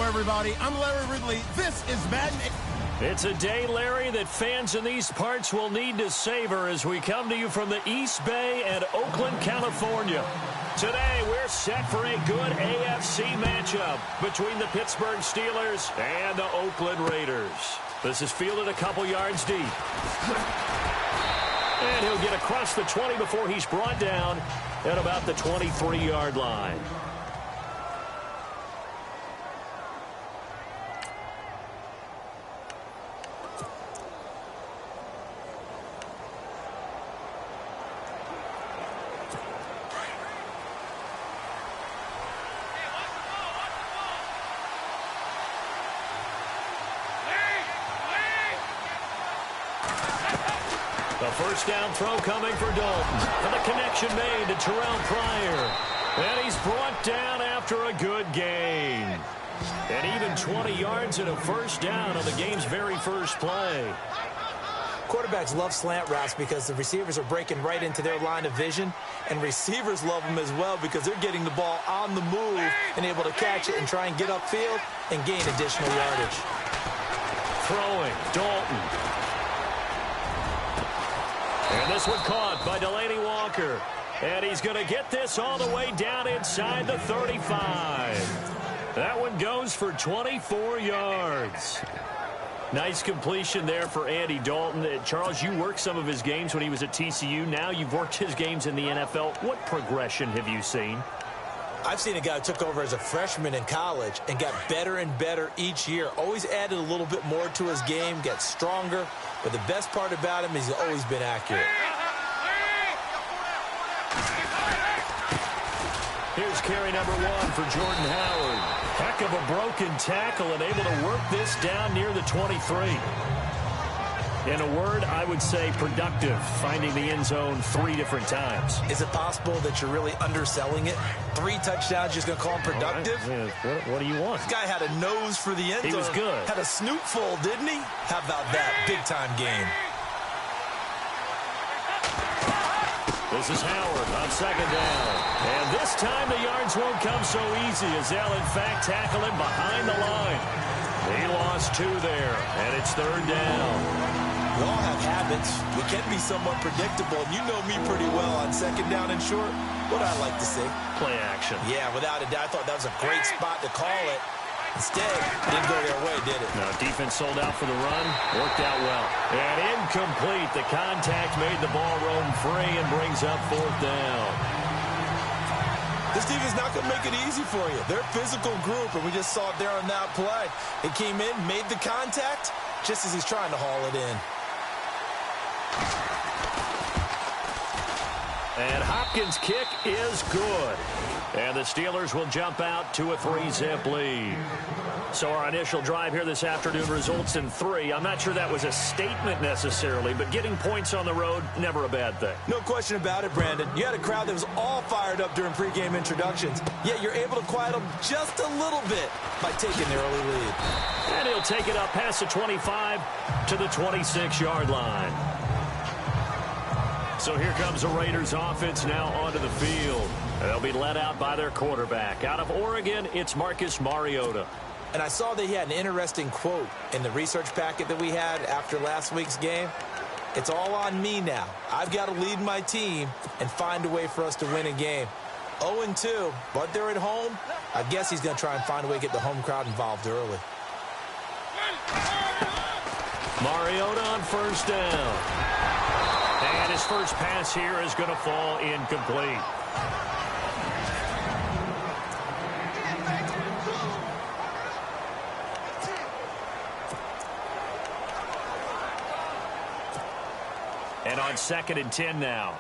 everybody. I'm Larry Ridley. This is Madden. It's a day, Larry, that fans in these parts will need to savor as we come to you from the East Bay and Oakland, California. Today, we're set for a good AFC matchup between the Pittsburgh Steelers and the Oakland Raiders. This is fielded a couple yards deep. And he'll get across the 20 before he's brought down at about the 23-yard line. The first down throw coming for Dalton. And the connection made to Terrell Pryor. And he's brought down after a good gain. And even 20 yards and a first down on the game's very first play. Quarterbacks love slant routes because the receivers are breaking right into their line of vision. And receivers love them as well because they're getting the ball on the move and able to catch it and try and get upfield and gain additional yardage. Throwing, Dalton. And this one caught by Delaney Walker. And he's going to get this all the way down inside the 35. That one goes for 24 yards. Nice completion there for Andy Dalton. Charles, you worked some of his games when he was at TCU. Now you've worked his games in the NFL. What progression have you seen? I've seen a guy who took over as a freshman in college and got better and better each year. Always added a little bit more to his game, got stronger. But the best part about him is he's always been accurate. Here's carry number 1 for Jordan Howard. Heck of a broken tackle and able to work this down near the 23. In a word, I would say productive, finding the end zone 3 different times. Is it possible that you're really underselling it? 3 touchdowns, just going to call him productive? Right. Yeah. What do you want? This guy had a nose for the end zone. He was good. Had a snoot full, didn't he? How about that? Big-time game. This is Howard on second down. And this time the yards won't come so easy as they'll, in fact, tackle him behind the line. He lost 2 there, and it's third down. We all have habits. We can be somewhat predictable, and you know me pretty well on second down and short. What I like to see? Play action. Yeah, without a doubt. I thought that was a great spot to call it. Instead, it didn't go their way, did it? No, defense sold out for the run. Worked out well. And incomplete. The contact made the ball roam free and brings up fourth down. This defense not going to make it easy for you. They're a physical group, and we just saw it there on that play. It came in, made the contact, just as he's trying to haul it in. And Hopkins' kick is good. And the Steelers will jump out to a 3-zip lead. So our initial drive here this afternoon results in 3. I'm not sure that was a statement necessarily, but getting points on the road, never a bad thing. No question about it, Brandon. You had a crowd that was all fired up during pregame introductions, yet you're able to quiet them just a little bit by taking the early lead. And he'll take it up past the 25 to the 26-yard line. So here comes the Raiders offense now onto the field. They'll be led out by their quarterback. Out of Oregon, it's Marcus Mariota. And I saw that he had an interesting quote in the research packet that we had after last week's game. It's all on me now. I've got to lead my team and find a way for us to win a game. 0-2, but they're at home. I guess he's going to try and find a way to get the home crowd involved early. Mariota on first down. And his first pass here is going to fall incomplete. And on 2nd and 10 now.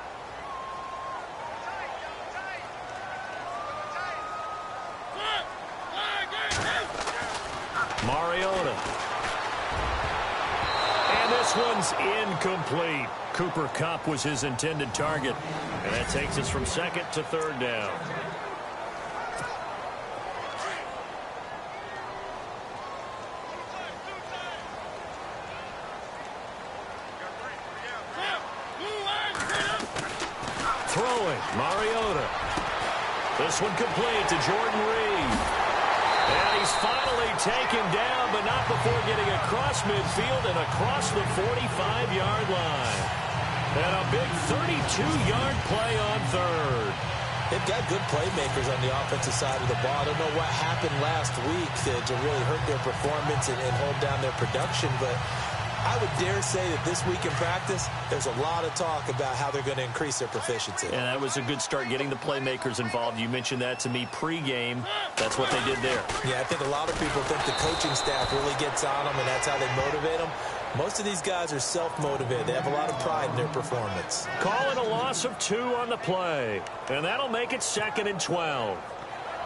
Mariota. And this one's incomplete. Cooper Kupp was his intended target. And that takes us from 2nd to 3rd down. Throwing, Mariota. This one complete to Jordan Reed. And he's finally taken down, but not before getting across midfield and across the 45-yard line. And a big 32-yard play on third. They've got good playmakers on the offensive side of the ball. I don't know what happened last week to really hurt their performance and hold down their production, but I would dare say that this week in practice, there's a lot of talk about how they're going to increase their proficiency. And that was a good start, getting the playmakers involved. You mentioned that to me pregame. That's what they did there. Yeah, I think a lot of people think the coaching staff really gets on them, and that's how they motivate them. Most of these guys are self-motivated. They have a lot of pride in their performance. Call it a loss of 2 on the play, and that'll make it 2nd and 12.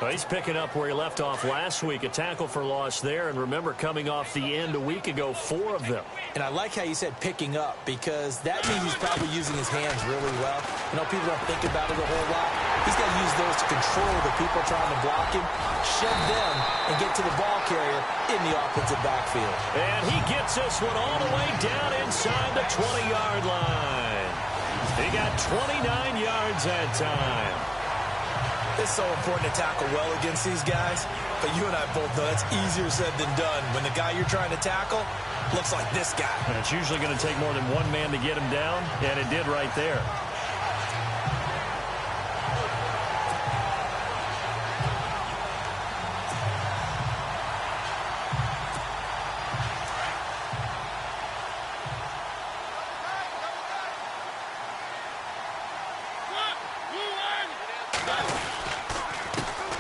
Well, he's picking up where he left off last week, a tackle for loss there. And remember, coming off the end a week ago, 4 of them. And I like how you said picking up, because that means he's probably using his hands really well. You know, people don't think about it a whole lot. He's got to use those to control the people trying to block him, shove them, and get to the ball carrier in the offensive backfield. And he gets this one all the way down inside the 20-yard line. He got 29 yards that time. It's so important to tackle well against these guys, but you and I both know that's easier said than done. When the guy you're trying to tackle looks like this guy. And it's usually going to take more than one man to get him down, and it did right there.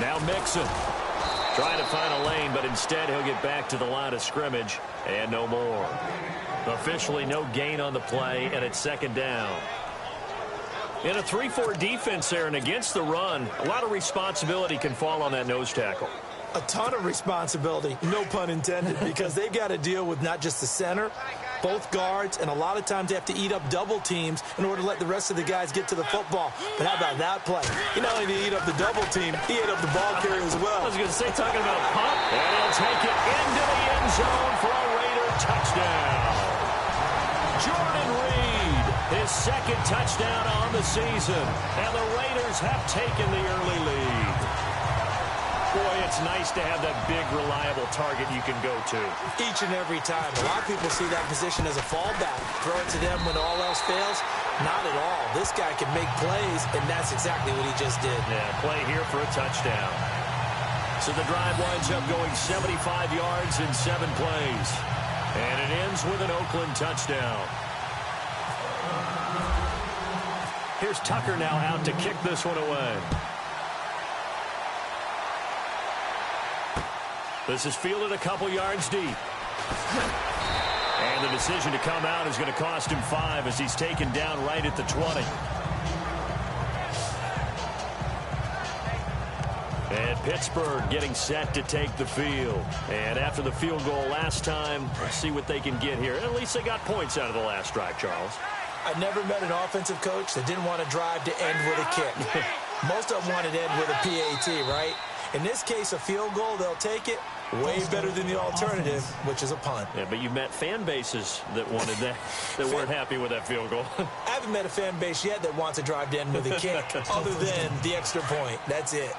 Now Mixon trying to find a lane, but instead he'll get back to the line of scrimmage and no more. Officially no gain on the play, and it's 2nd down. In a 3-4 defense there and against the run, a lot of responsibility can fall on that nose tackle. A ton of responsibility, no pun intended, because they've got to deal with not just the center, both guards, and a lot of times they have to eat up double teams in order to let the rest of the guys get to the football. But how about that play? He not only did he eat up the double team, he ate up the ball carrier as well. I was going to say, talking about pump, and he'll take it into the end zone for a Raider touchdown. Jordan Reed, his 2nd touchdown on the season, and the Raiders have taken the early lead. Boy, it's nice to have that big, reliable target you can go to. Each and every time. A lot of people see that position as a fallback. Throw it to them when all else fails. Not at all. This guy can make plays, and that's exactly what he just did. Yeah, play here for a touchdown. So the drive winds up going 75 yards in 7 plays. And it ends with an Oakland touchdown. Here's Tucker now out to kick this one away. This is fielded a couple yards deep. And the decision to come out is going to cost him 5 as he's taken down right at the 20. And Pittsburgh getting set to take the field. And after the field goal last time, let's see what they can get here. At least they got points out of the last drive, Charles. I never met an offensive coach that didn't want to drive to end with a kick. Most of them wanted to end with a PAT, right? In this case, a field goal, they'll take it. Way better than the alternative, which is a punt. Yeah, but you met fan bases that wanted that, that weren't happy with that field goal. I haven't met a fan base yet that wants to drive to end with a kick, other than the extra point. That's it.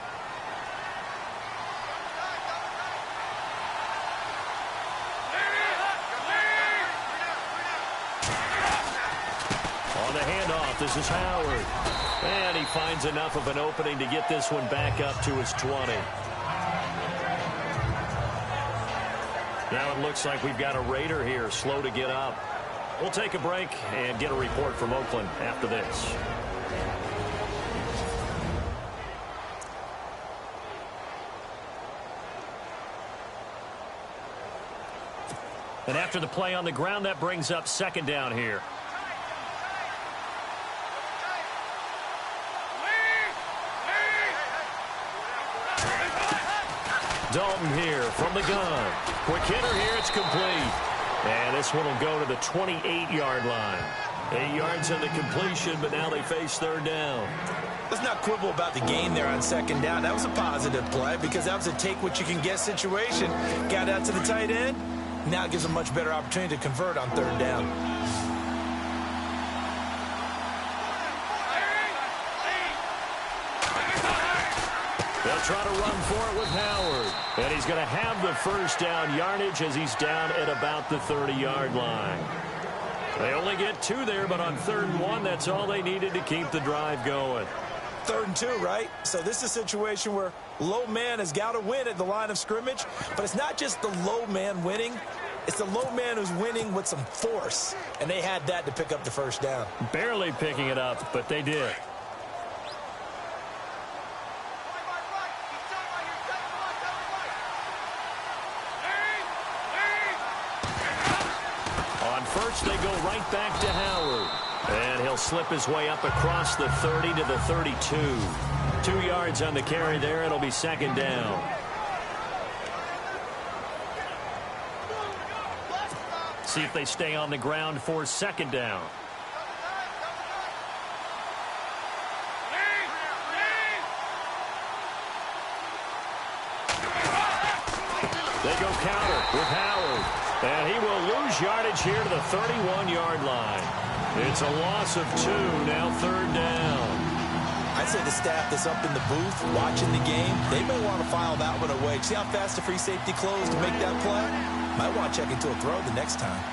On the handoff, this is Howard. And he finds enough of an opening to get this one back up to his 20. Now it looks like we've got a Raider here, slow to get up. We'll take a break and get a report from Oakland after this. And after the play on the ground, that brings up 2nd down here. Dalton here from the gun. Quick hitter here, it's complete. And this one will go to the 28-yard line. 8 yards on the completion, but now they face 3rd down. Let's not quibble about the gain there on 2nd down. That was a positive play because that was a take-what-you-can-get situation. Got out to the tight end. Now it gives a much better opportunity to convert on 3rd down. They'll try to run for it with Howard. And he's going to have the first down yardage as he's down at about the 30-yard line. They only get 2 there, but on 3rd and 1, that's all they needed to keep the drive going. 3rd and 2, right? So this is a situation where low man has got to win at the line of scrimmage, but it's not just the low man winning. It's the low man who's winning with some force, and they had that to pick up the first down. Barely picking it up, but they did. On first, they go right back to Howard. And he'll slip his way up across the 30 to the 32. 2 yards on the carry there. It'll be 2nd down. See if they stay on the ground for 2nd down. They go counter with Howard. And he will lose yardage here to the 31-yard line. It's a loss of 2, now 3rd down. I'd say the staff that's up in the booth watching the game, they may want to file that one away. See how fast the free safety closed to make that play? Might want to check into a throw the next time.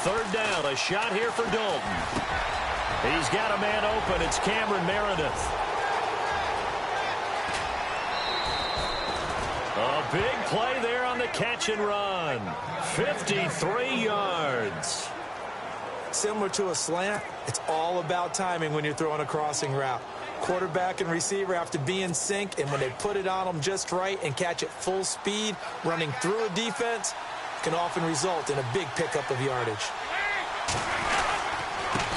3rd down, a shot here for Dalton. He's got a man open. It's Cameron Meredith. A big play there on the catch and run. 53 yards. Similar to a slant, it's all about timing when you're throwing a crossing route. Quarterback and receiver have to be in sync, and when they put it on them just right and catch it full speed, running through a defense can often result in a big pickup of yardage.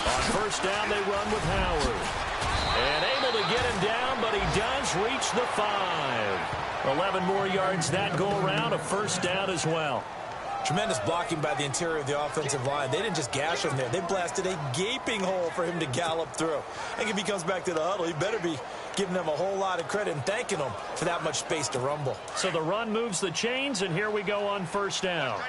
On first down, they run with Howard. And able to get him down, but he does reach the 5. 11 more yards that go around, a first down as well. Tremendous blocking by the interior of the offensive line. They didn't just gash him there. They blasted a gaping hole for him to gallop through. I think if he comes back to the huddle, he better be giving them a whole lot of credit and thanking them for that much space to rumble. So the run moves the chains, and here we go on first down.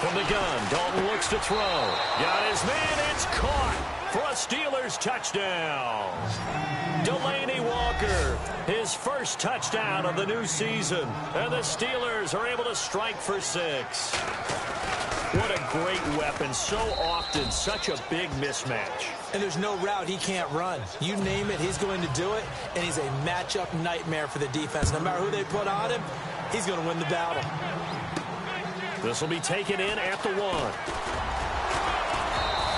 From the gun, Dalton looks to throw. Got his man, it's caught for a Steelers touchdown. Delaney Walker, his first touchdown of the new season. And the Steelers are able to strike for 6. What a great weapon. So often, such a big mismatch. And there's no route he can't run. You name it, he's going to do it. And he's a matchup nightmare for the defense. No matter who they put on him, he's going to win the battle. This will be taken in at the 1.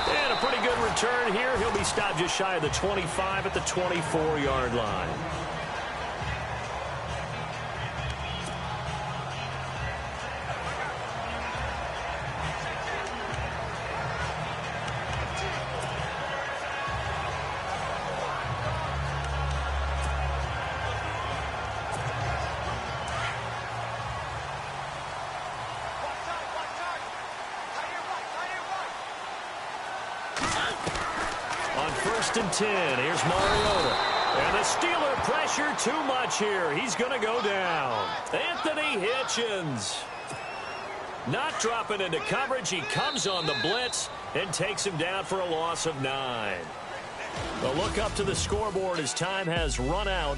And a pretty good return here. He'll be stopped just shy of the 25 at the 24-yard line. And 10. Here's Mariota. And the Steeler pressure too much here. He's going to go down. Anthony Hitchens. Not dropping into coverage. He comes on the blitz and takes him down for a loss of 9. A look up to the scoreboard as time has run out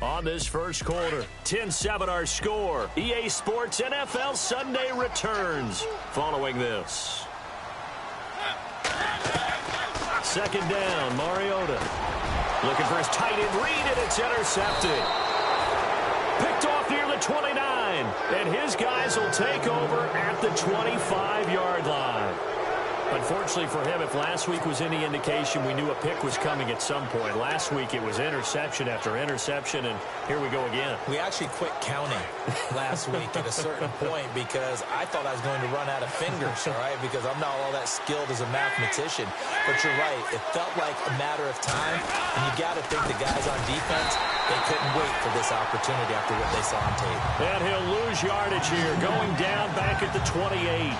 on this first quarter. 10-7 our score. EA Sports NFL Sunday returns following this. 2nd down, Mariota. Looking for his tight end read, and it's intercepted. Picked off near the 29, and his guys will take over at the 25-yard line. Unfortunately for him, if last week was any indication, we knew a pick was coming at some point. Last week it was interception after interception, and here we go again. We actually quit counting last week at a certain point because I thought I was going to run out of fingers, all right, because I'm not all that skilled as a mathematician. But you're right. It felt like a matter of time, and you got to think the guys on defense, they couldn't wait for this opportunity after what they saw on tape. And he'll lose yardage here, going down back at the 28.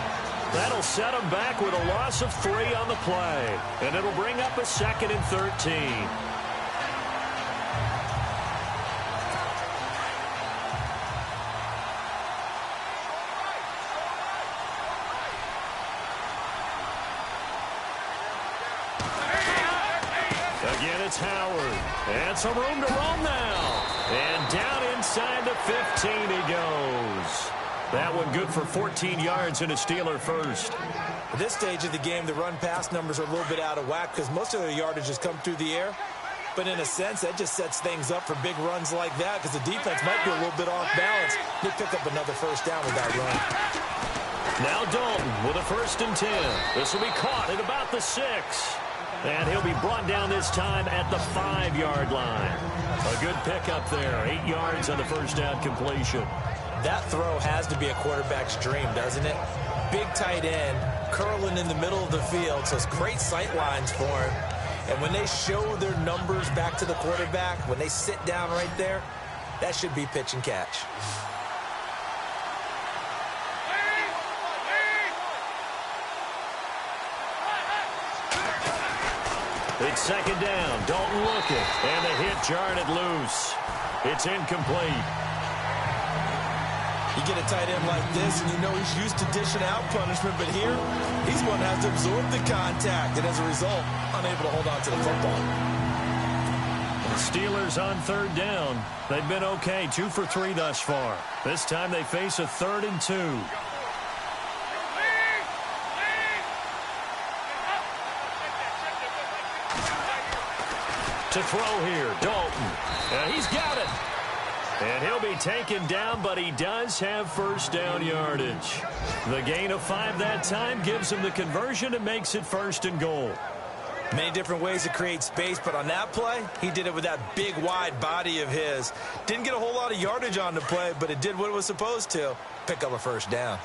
That'll set him back with a loss of 3 on the play. And it'll bring up a 2nd and 13. Again, it's Howard. And some room to roam now. And down inside the 15 he goes. That one good for 14 yards and a Steeler first. At this stage of the game, the run-pass numbers are a little bit out of whack because most of their yardage has come through the air. But in a sense, that just sets things up for big runs like that because the defense might be a little bit off balance. They pick up another first down with that run. Now Dalton with a 1st and 10. This will be caught at about the 6. And he'll be brought down this time at the 5-yard line. A good pickup there. 8 yards on the first down completion. That throw has to be a quarterback's dream, doesn't it? Big tight end, curling in the middle of the field, so it's great sight lines for him. And when they show their numbers back to the quarterback, when they sit down right there, that should be pitch and catch. It's 2nd down. Dalton looking. And the hit jarred it loose. It's incomplete. You get a tight end like this, and you know he's used to dishing out punishment, but here, he's one that has to absorb the contact, and as a result, unable to hold on to the football. The Steelers on 3rd down. They've been okay, 2 for 3 thus far. This time they face a 3rd and 2. To throw here, Dalton. He's got it. And he'll be taken down, but he does have first down yardage. The gain of 5 that time gives him the conversion and makes it 1st and goal. Many different ways to create space, but on that play, he did it with that big, wide body of his. Didn't get a whole lot of yardage on the play, but it did what it was supposed to. Pick up a first down.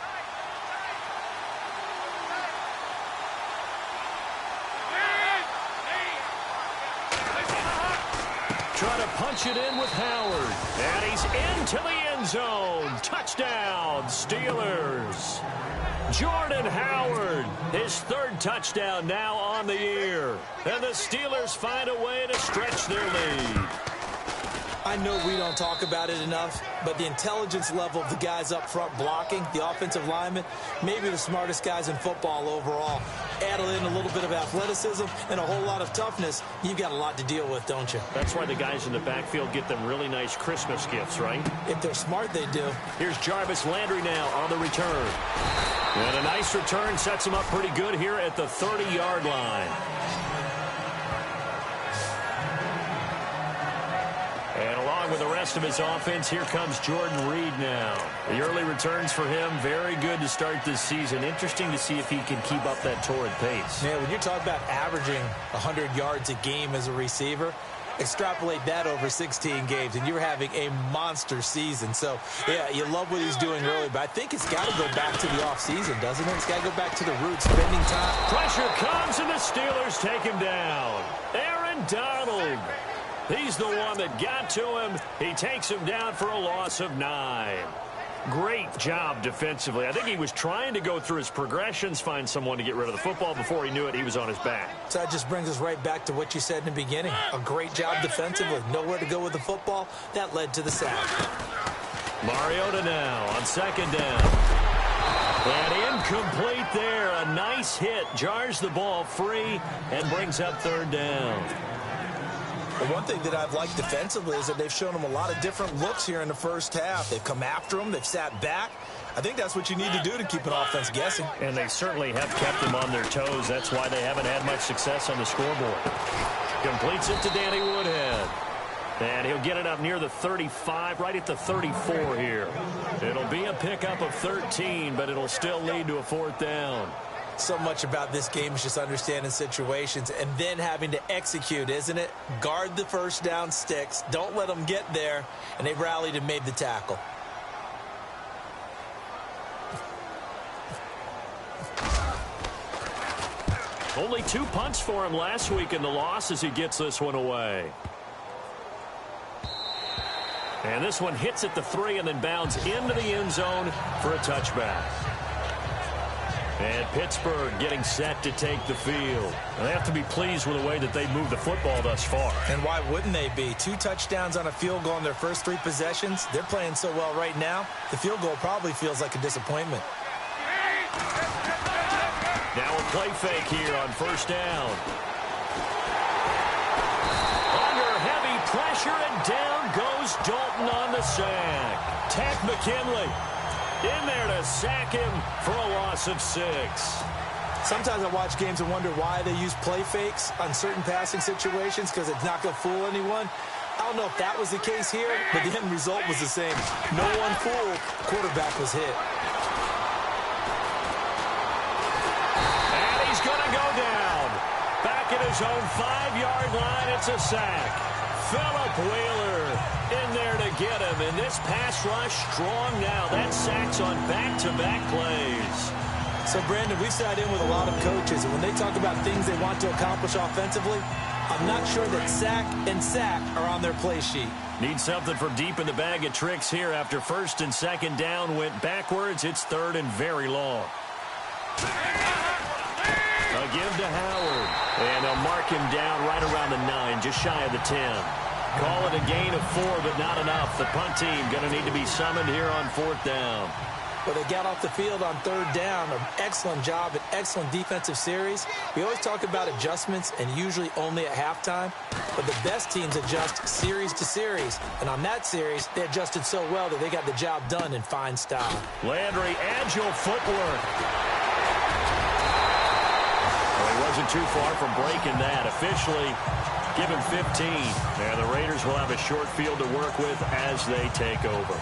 Try to punch it in with Howard. And he's into the end zone. Touchdown, Steelers. Jordan Howard, his 3rd touchdown now on the year. And the Steelers find a way to stretch their lead. I know we don't talk about it enough, but the intelligence level of the guys up front blocking, the offensive linemen, maybe the smartest guys in football overall. Add in a little bit of athleticism and a whole lot of toughness, you've got a lot to deal with, don't you? That's why the guys in the backfield get them really nice Christmas gifts, right? If they're smart, they do. Here's Jarvis Landry now on the return. And a nice return sets him up pretty good here at the 30-yard line. And along with the rest of his offense, here comes Jordan Reed now. The early returns for him, very good to start this season. Interesting to see if he can keep up that torrid pace. Yeah, when you're talking about averaging 100 yards a game as a receiver, extrapolate that over 16 games, and you're having a monster season. So, yeah, you love what he's doing early, but I think it's got to go back to the offseason, doesn't it? It's got to go back to the roots, spending time. Pressure comes, and the Steelers take him down. Aaron Donald. He's the one that got to him. He takes him down for a loss of 9. Great job defensively. I think he was trying to go through his progressions, find someone to get rid of the football. Before he knew it, he was on his back. So that just brings us right back to what you said in the beginning. A great job defensively. Nowhere to go with the football. That led to the sack. Mariota now on 2nd down. And incomplete there. A nice hit. Jars the ball free and brings up 3rd down. Well, one thing that I've liked defensively is that they've shown him a lot of different looks here in the first half. They've come after him. They've sat back. I think that's what you need to do to keep an offense guessing. And they certainly have kept them on their toes. That's why they haven't had much success on the scoreboard. Completes it to Danny Woodhead. And he'll get it up near the 35, right at the 34 here. It'll be a pickup of 13, but it'll still lead to a 4th down. So much about this game is just understanding situations and then having to execute, isn't it? Guard the first down sticks. Don't let them get there. And they rallied and made the tackle. Only 2 punts for him last week in the loss as he gets this one away. And this one hits at the 3 and then bounds into the end zone for a touchback. And Pittsburgh getting set to take the field. And they have to be pleased with the way that they moved the football thus far. And why wouldn't they be? 2 touchdowns on a field goal in their first 3 possessions. They're playing so well right now, the field goal probably feels like a disappointment. Now a play fake here on 1st down. pressure, and down goes Dalton on the sack. Tack McKinley in there to sack him for a loss of 6. Sometimes I watch games and wonder why they use play fakes on certain passing situations, because it's not going to fool anyone. I don't know if that was the case here, but the end result was the same. No one fooled. Quarterback was hit. And he's going to go down. Back at his own 5-yard line, it's a sack. Phillip Wheeler in there to get him. And this pass rush strong now. That sack's on back-to-back plays. So, Brandon, we've sat in with a lot of coaches, and when they talk about things they want to accomplish offensively, I'm not sure that sack and sack are on their play sheet. Need something from deep in the bag of tricks here after first and second down went backwards. It's third and very long. A give to Howard. And they'll mark him down right around the 9, just shy of the 10. Call it a gain of 4, but not enough. The punt team going to need to be summoned here on 4th down. Well, they got off the field on 3rd down. An excellent job, an excellent defensive series. We always talk about adjustments, and usually only at halftime. But the best teams adjust series to series. And on that series, they adjusted so well that they got the job done in fine style. Landry, agile footwork. Well, he wasn't too far from breaking that. Officially, give him 15. And the Raiders will have a short field to work with as they take over.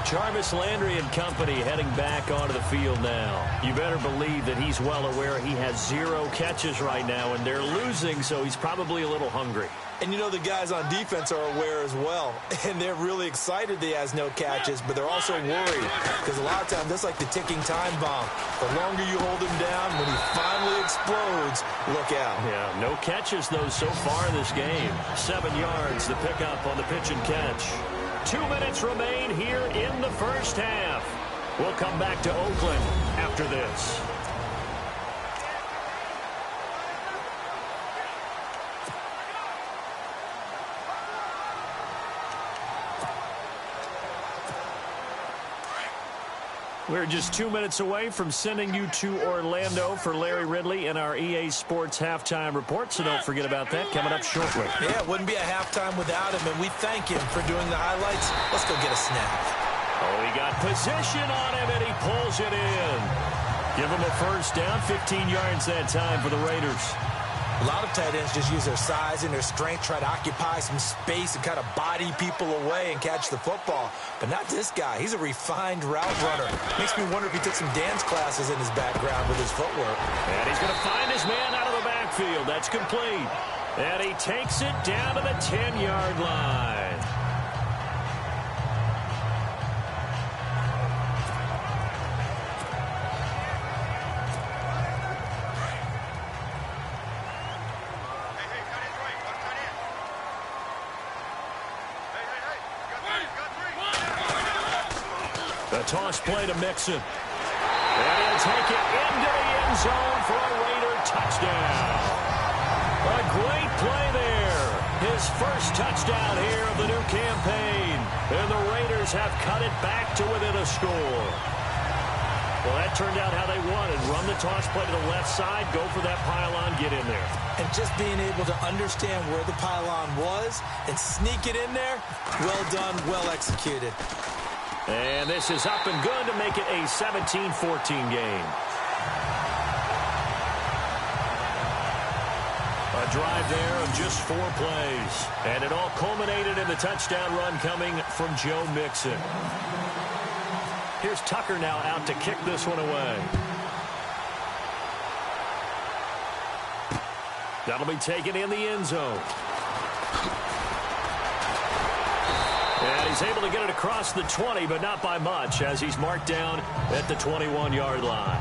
Jarvis Landry and company heading back onto the field now. You better believe that he's well aware he has 0 catches right now, and they're losing, so he's probably a little hungry. And you know the guys on defense are aware as well. And they're really excited that he has no catches, but they're also worried. Because a lot of times, that's like the ticking time bomb. The longer you hold him down, when he finally explodes, look out. Yeah, no catches, though, so far in this game. 7 yards, the pickup on the pitch and catch. 2 minutes remain here in the first half. We'll come back to Oakland after this. We're just 2 minutes away from sending you to Orlando for Larry Ridley and our EA Sports Halftime Report, so don't forget about that coming up shortly. Yeah, it wouldn't be a halftime without him, and we thank him for doing the highlights. Let's go get a snap. Oh, he got position on him, and he pulls it in. Give him a first down, 15 yards that time for the Raiders. A lot of tight ends just use their size and their strength, try to occupy some space and kind of body people away and catch the football. But not this guy. He's a refined route runner. Makes me wonder if he took some dance classes in his background with his footwork. And he's going to find his man out of the backfield. That's complete. And he takes it down to the 10-yard line. The toss play to Mixon. And he'll take it into the end zone for a Raider touchdown. A great play there. His first touchdown here of the new campaign. And the Raiders have cut it back to within a score. Well, that turned out how they wanted. Run the toss play to the left side, go for that pylon, get in there. And just being able to understand where the pylon was and sneak it in there, well done, well executed. And this is up and good to make it a 17-14 game. A drive there of just 4 plays. And it all culminated in the touchdown run coming from Joe Mixon. Here's Tucker now out to kick this one away. That'll be taken in the end zone. And he's able to get it across the 20, but not by much, as he's marked down at the 21-yard line.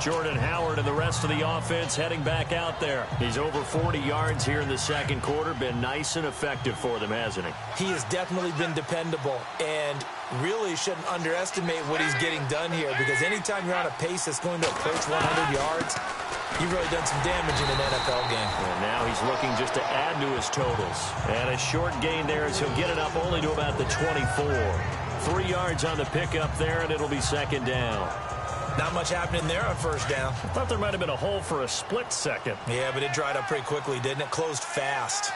Jordan Howard and the rest of the offense heading back out there. He's over 40 yards here in the second quarter. Been nice and effective for them, hasn't he? He has definitely been dependable, and really shouldn't underestimate what he's getting done here, because anytime you're on a pace that's going to approach 100 yards, you've really done some damage in an NFL game. And now he's looking just to add to his totals. And a short gain there as he'll get it up only to about the 24. 3 yards on the pickup there, and it'll be second down. Not much happening there on first down. I thought there might have been a hole for a split second. Yeah, but it dried up pretty quickly, didn't it? Closed fast.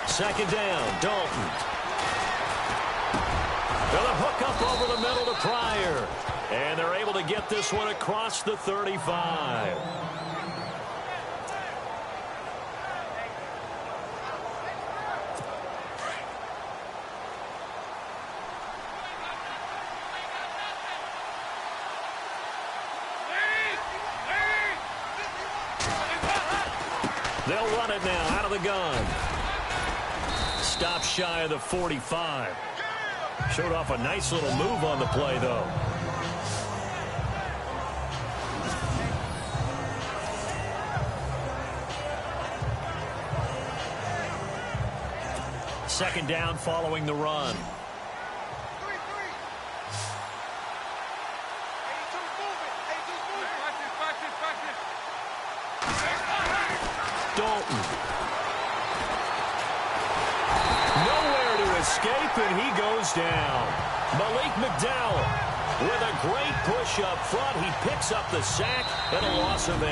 Second down, Dalton. With a hook up over the middle to Pryor. And they're able to get this one across the 35. They'll run it now out of the gun. Stop shy of the 45. Showed off a nice little move on the play, though. Second down following the run. Dalton. Nowhere to escape, and he goes down. Malik McDowell with a great push up front. He picks up the sack and a loss of 8.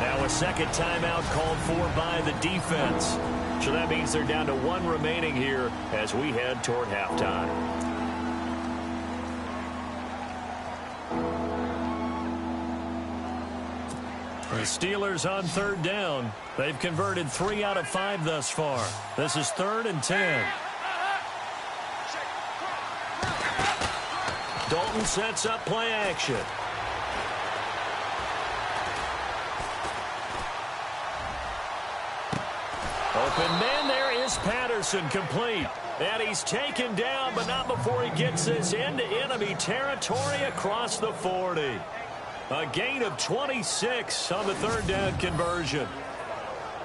Now a second timeout called for by the defense. So that means they're down to 1 remaining here as we head toward halftime. The Steelers on third down. They've converted 3 out of 5 thus far. This is 3rd and 10. Dalton sets up play action. Open man, there is Patterson, complete. And he's taken down, but not before he gets this into enemy territory across the 40. A gain of 26 on the third down conversion.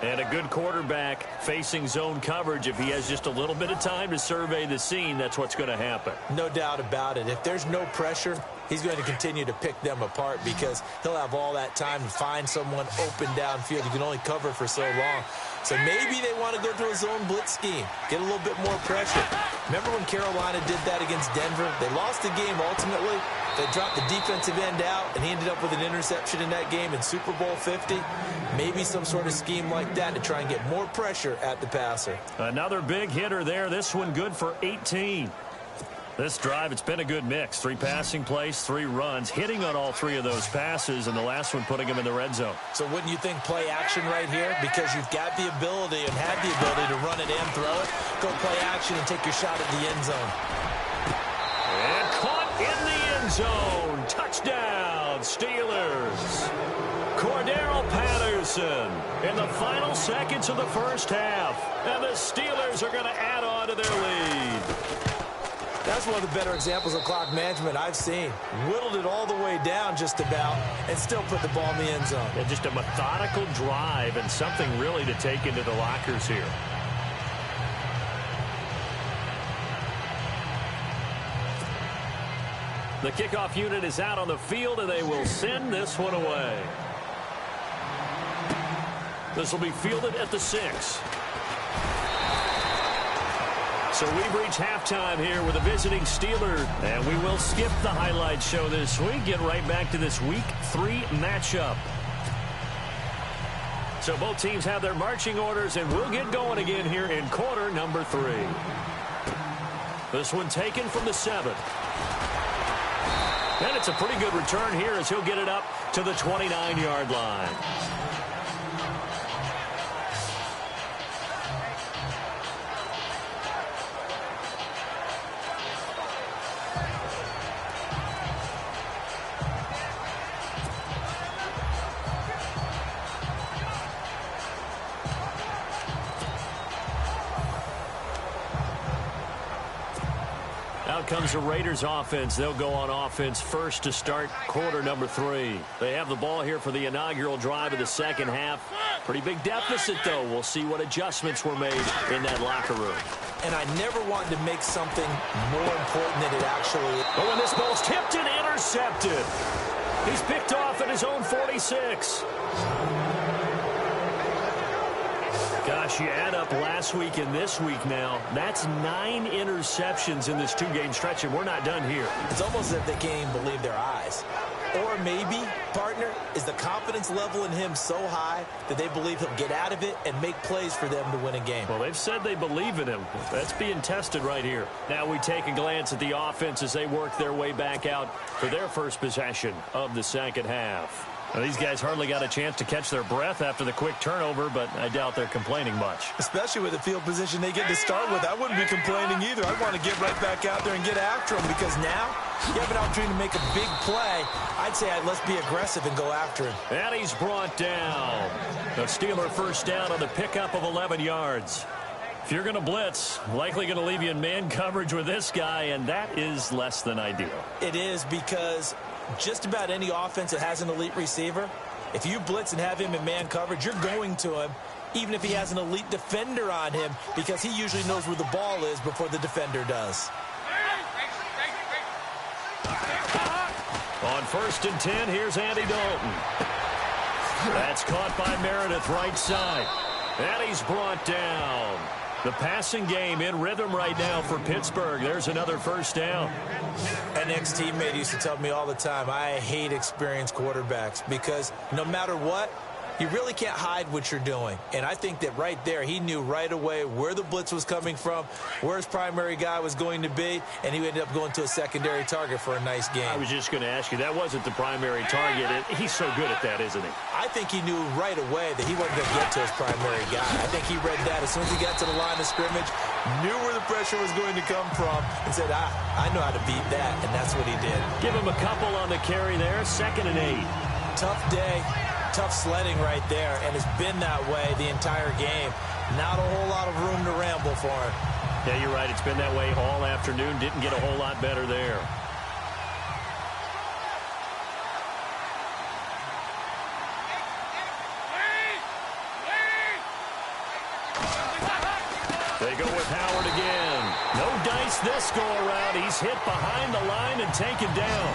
And a good quarterback facing zone coverage. If he has just a little bit of time to survey the scene, that's what's going to happen. No doubt about it. If there's no pressure, he's going to continue to pick them apart because he'll have all that time to find someone open downfield. You can only cover for so long. So maybe they want to go to a zone blitz scheme, get a little bit more pressure. Remember when Carolina did that against Denver? They lost the game ultimately. They dropped the defensive end out, and he ended up with an interception in that game in Super Bowl 50. Maybe some sort of scheme like that to try and get more pressure at the passer. Another big hitter there. This one good for 18. This drive, it's been a good mix. 3 passing plays, 3 runs, hitting on all 3 of those passes, and the last one putting him in the red zone. So wouldn't you think play action right here? Because you've got the ability and have the ability to run it and throw it. Go play action and take your shot at the end zone. And caught in the end zone. Touchdown, Steelers. Cordero Patterson in the final seconds of the first half. And the Steelers are going to add on to their lead. That's one of the better examples of clock management I've seen. Whittled it all the way down just about and still put the ball in the end zone. Yeah, just a methodical drive and something really to take into the lockers here. The kickoff unit is out on the field, and they will send this one away. This will be fielded at the 6. So we've reached halftime here with a visiting Steeler, and we will skip the highlight show this week. Get right back to this Week 3 matchup. So both teams have their marching orders, and we'll get going again here in quarter number 3. This one taken from the 7. And it's a pretty good return here as he'll get it up to the 29-yard line. Out comes the Raiders offense. They'll go on offense first to start quarter number 3. They have the ball here for the inaugural drive of the second half. Pretty big deficit, though. We'll see what adjustments were made in that locker room. And I never wanted to make something more important than it actually is. Oh, and this ball's tipped and intercepted. He's picked off at his own 46. Got Josh, you add up last week and this week now, that's 9 interceptions in this 2-game stretch, and we're not done here. It's almost as if they can't even believe their eyes. Or maybe, partner, is the confidence level in him so high that they believe he'll get out of it and make plays for them to win a game. Well, they've said they believe in him. That's being tested right here. Now we take a glance at the offense as they work their way back out for their first possession of the second half. Now, these guys hardly got a chance to catch their breath after the quick turnover, but I doubt they're complaining much. Especially with the field position they get to start with. I wouldn't be complaining either. I want to get right back out there and get after them because now you have an opportunity to make a big play. I'd say let's be aggressive and go after him. And he's brought down. The Steeler first down on the pickup of 11 yards. If you're going to blitz, likely going to leave you in man coverage with this guy, and that is less than ideal. It is because just about any offense that has an elite receiver, if you blitz and have him in man coverage, you're going to him, even if he has an elite defender on him, because he usually knows where the ball is before the defender does. On 1st and 10, here's Andy Dalton. That's caught by Meredith, right side. And he's brought down. The passing game in rhythm right now for Pittsburgh. There's another first down. An ex-teammate used to tell me all the time, I hate experienced quarterbacks because no matter what, you really can't hide what you're doing. And I think that right there, he knew right away where the blitz was coming from, where his primary guy was going to be, and he ended up going to a secondary target for a nice game. I was just going to ask you, that wasn't the primary target. He's so good at that, isn't he? I think he knew right away that he wasn't going to get to his primary guy. I think he read that as soon as he got to the line of scrimmage, knew where the pressure was going to come from, and said, I know how to beat that, and that's what he did. Give him a couple on the carry there, 2nd and 8. Tough day. Tough sledding right there, and it's been that way the entire game. Not a whole lot of room to ramble for him. Yeah, you're right. It's been that way all afternoon. Didn't get a whole lot better there. They go with Howard again. No dice this go around. He's hit behind the line and taken down.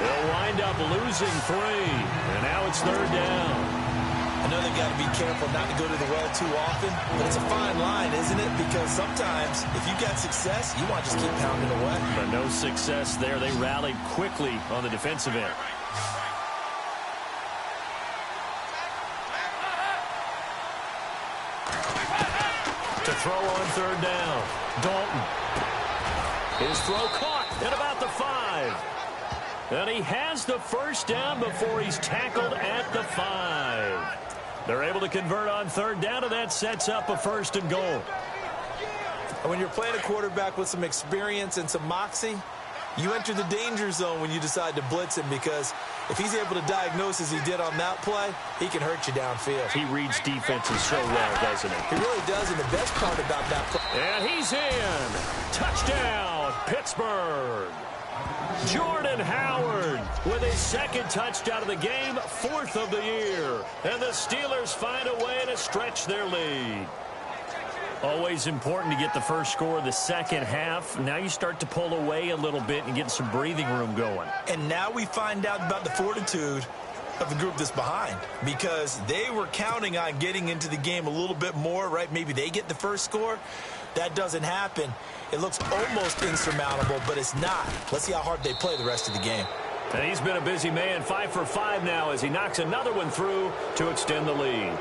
They'll wind up losing 3. And now it's 3rd down. I know they've got to be careful not to go to the well too often, but it's a fine line, isn't it? Because sometimes if you got success, you want to just keep pounding away. But no success there. They rallied quickly on the defensive end. To throw on 3rd down. Dalton. His throw caught at about the 5. And he has the first down before he's tackled at the 5. They're able to convert on 3rd down, and that sets up a 1st and goal. And when you're playing a quarterback with some experience and some moxie, you enter the danger zone when you decide to blitz him, because if he's able to diagnose as he did on that play, he can hurt you downfield. He reads defenses so well, doesn't he? He really does, and the best part about that play. And he's in. Touchdown, Pittsburgh. Jordan Howard with his 2nd touchdown of the game, 4th of the year. And the Steelers find a way to stretch their lead. Always important to get the first score of the second half. Now you start to pull away a little bit and get some breathing room going. And now we find out about the fortitude of the group that's behind, because they were counting on getting into the game a little bit more, right? Maybe they get the first score. That doesn't happen. It looks almost insurmountable, but it's not. Let's see how hard they play the rest of the game. And he's been a busy man, 5 for 5 now as he knocks another one through to extend the lead.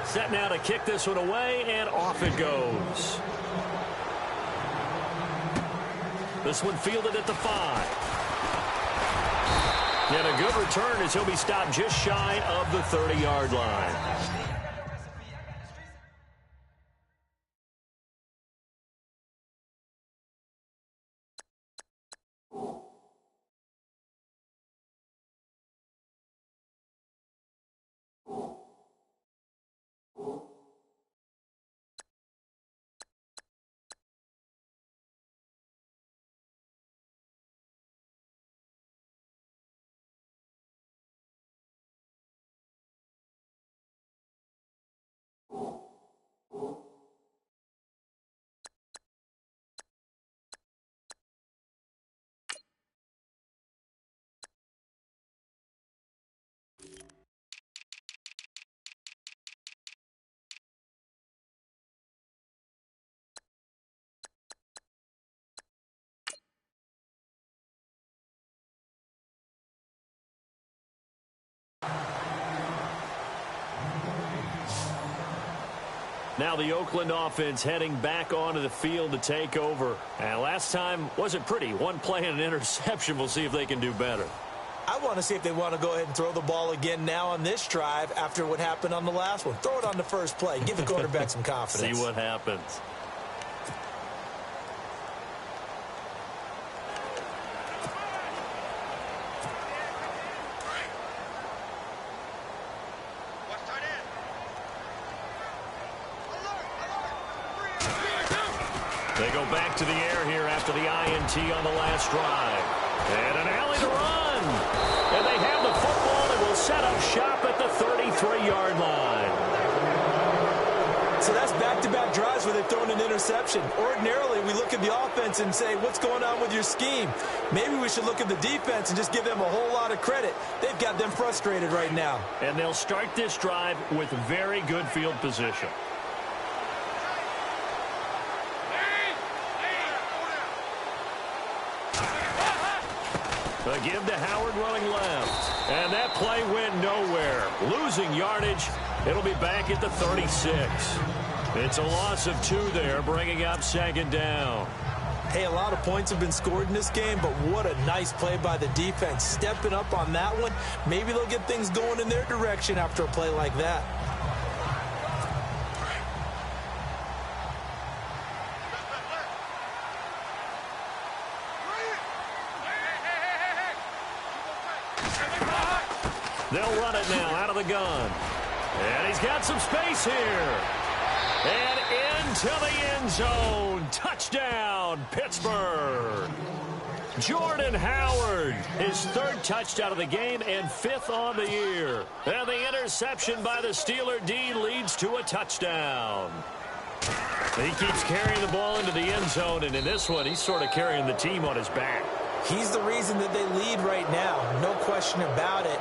Set now to kick this one away, and off it goes. This one fielded at the 5. And a good return as he'll be stopped just shy of the 30-yard line. Now the Oakland offense heading back onto the field to take over. And last time wasn't pretty. One play and an interception. We'll see if they can do better. I want to see if they want to go ahead and throw the ball again now on this drive after what happened on the last one. Throw it on the first play. Give the quarterback some confidence. See what happens. They go back to the air here after the INT on the last drive. And an alley to run. And they have the football and will set up shop at the 33-yard line. So that's back-to-back drives where they've thrown an interception. Ordinarily, we look at the offense and say, what's going on with your scheme? Maybe we should look at the defense and just give them a whole lot of credit. They've got them frustrated right now. And they'll start this drive with very good field position. A give to Howard running left. And that play went nowhere. Losing yardage. It'll be back at the 36. It's a loss of 2 there, bringing up second down. Hey, a lot of points have been scored in this game, but what a nice play by the defense. Stepping up on that one. Maybe they'll get things going in their direction after a play like that. They'll run it now out of the gun. And he's got some space here. And into the end zone. Touchdown, Pittsburgh. Jordan Howard, his 3rd touchdown of the game and 5th on the year. And the interception by the Steeler D leads to a touchdown. He keeps carrying the ball into the end zone, and in this one, he's sort of carrying the team on his back. He's the reason that they lead right now. No question about it.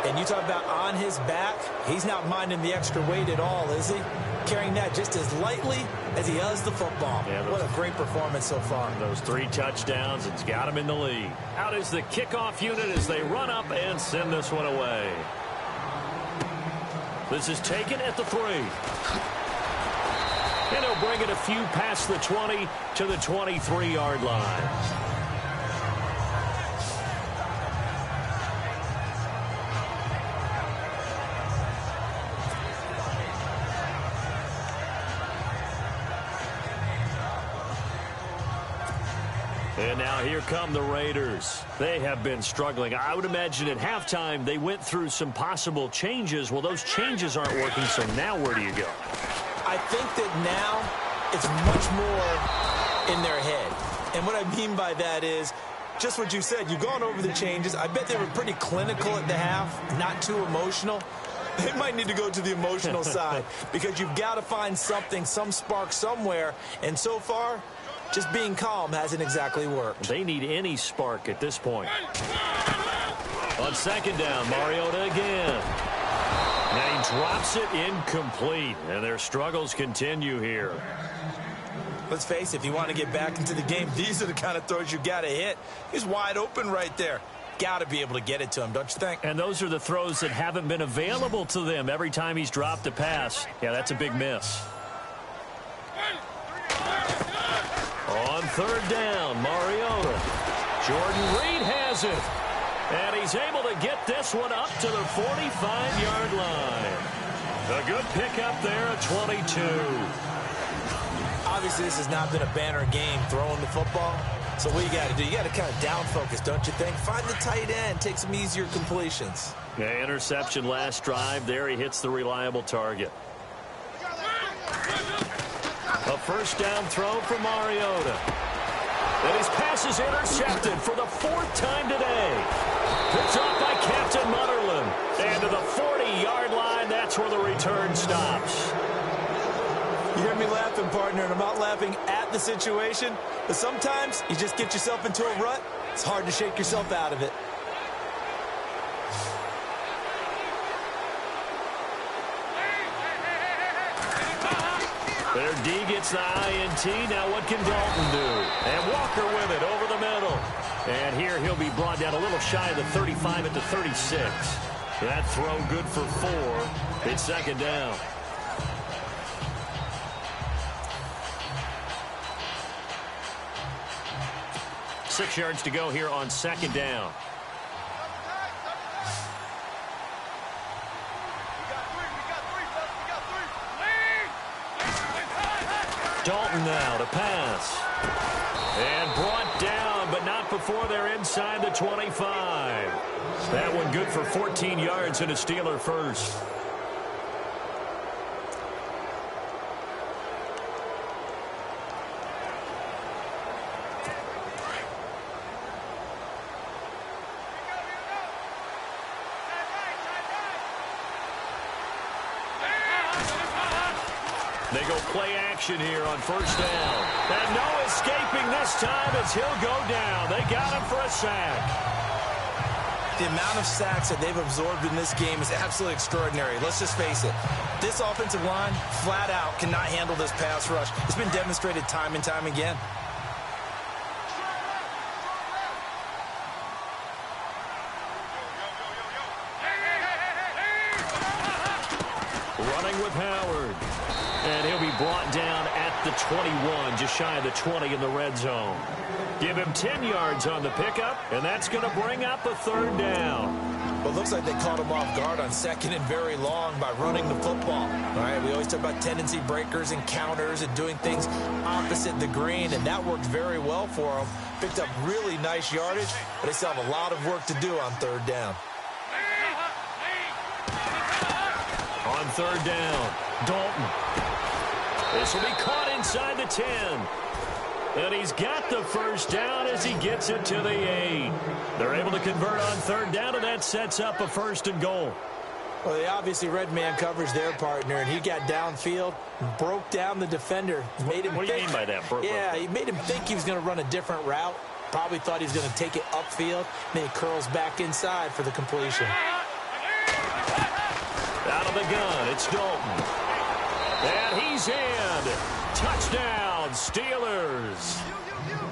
And you talk about on his back, he's not minding the extra weight at all, is he? Carrying that just as lightly as he does the football. Yeah, what a great performance so far. Those 3 touchdowns, it's got him in the lead. Out is the kickoff unit as they run up and send this one away. This is taken at the 3. And he'll bring it a few past the 20 to the 23-yard line. And now here come the Raiders. They have been struggling. I would imagine at halftime they went through some possible changes. Well, those changes aren't working, so now where do you go? I think that now it's much more in their head. And what I mean by that is just what you said. You've gone over the changes. I bet they were pretty clinical at the half, not too emotional. They might need to go to the emotional side because you've got to find something, some spark somewhere. And so far, just being calm hasn't exactly worked. They need any spark at this point. On second down, Mariota again. Now he drops it incomplete, and their struggles continue here. Let's face it, if you want to get back into the game, these are the kind of throws you got to hit. He's wide open right there. Got to be able to get it to him, don't you think? And those are the throws that haven't been available to them every time he's dropped a pass. Yeah, that's a big miss. On third down, Mariota. Jordan Reed has it. And he's able to get this one up to the 45-yard line. A good pickup there at 22. Obviously, this has not been a banner game throwing the football. So what you got to do, you got to kind of down focus, don't you think? Find the tight end, take some easier completions. Yeah, interception last drive. There he hits the reliable target. A first down throw for Mariota. And his pass is intercepted for the 4th time today. Picked off by Captain Mutterland. And to the 40-yard line, that's where the return stops. You hear me laughing, partner, and I'm not laughing at the situation. But sometimes you just get yourself into a rut. It's hard to shake yourself out of it. Their D gets the INT. Now what can Dalton do? And Walker with it over the middle. And here he'll be brought down a little shy of the 35 at the 36. That throw good for 4. It's second down. 6 yards to go here on 2nd down. Dalton now to pass. And brought down, but not before they're inside the 25. That one good for 14 yards and a Steeler first. They go play action here on 1st down. And no escaping this time as he'll go down. They got him for a sack. The amount of sacks that they've absorbed in this game is absolutely extraordinary. Let's just face it. This offensive line, flat out, cannot handle this pass rush. It's been demonstrated time and time again. Running with Howard. And he'll be brought down at the 21, just shy of the 20 in the red zone. Give him 10 yards on the pickup, and that's going to bring up a 3rd down. Well, it looks like they caught him off guard on 2nd and very long by running the football. All right, we always talk about tendency breakers and counters and doing things opposite the green, and that worked very well for them. Picked up really nice yardage, but they still have a lot of work to do on 3rd down. On 3rd down, Dalton. This will be caught inside the 10. And he's got the 1st down as he gets it to the 8. They're able to convert on 3rd down, and that sets up a 1st and goal. Well, they obviously red man coverage their partner, and he got downfield, broke down the defender. Made him what do you mean by that? Yeah, he made him think he was going to run a different route. Probably thought he was going to take it upfield. Then he curls back inside for the completion. Out of the gun, it's Dalton. And he's in. Touchdown, Steelers.